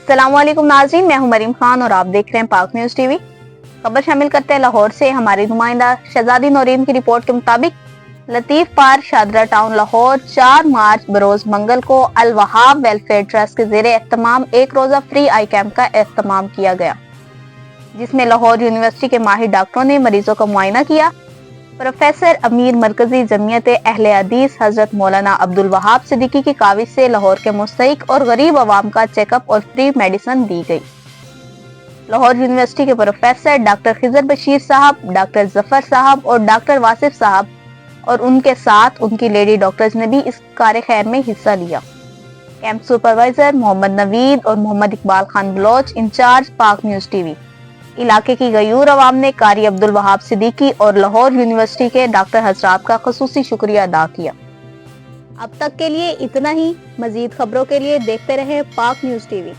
अस्सलाम वालेकुम नाज़रीन, मैं हूं मरीम खान और आप देख रहे हैं पाक न्यूज टीवी। खबर शामिल करते हैं लाहौर से। हमारी नुमाइंदा शहजादी नौरीन की रिपोर्ट के मुताबिक लतीफ पार शादरा टाउन लाहौर 4 मार्च बरोज मंगल को अल वहाब वेलफेयर ट्रस्ट के जेर एहतमाम एक रोजा फ्री आई कैंप का एहतमाम किया गया, जिसमें लाहौर यूनिवर्सिटी के माहिर डॉक्टरों ने मरीजों का मुआयना किया। प्रोफेसर अमीर मरकजी जमीयत अहले हदीस हजरत मौलाना अब्दुल वहाब सिद्दीकी की काविश से लाहौर के मुस्तहिक और गरीब आवाम का चेकअप और फ्री मेडिसिन दी गई। लाहौर यूनिवर्सिटी के प्रोफेसर डॉक्टर खिजर बशीर साहब, डॉक्टर जफर साहब और डॉक्टर वासिफ साहब और उनके साथ उनकी लेडी डॉक्टर्स ने भी इस कार्य खैर में हिस्सा लिया। कैंप सुपरवाइजर मोहम्मद नवीद और मोहम्मद इकबाल खान बलोच, इंचार्ज पाक न्यूज टीवी। इलाके की गयूर अवाम ने कारी अब्दुल वहाब सिद्दीकी और लाहौर यूनिवर्सिटी के डॉक्टर हजरात का खुसूसी शुक्रिया अदा किया। अब तक के लिए इतना ही। मजीद खबरों के लिए देखते रहे पाक न्यूज टीवी।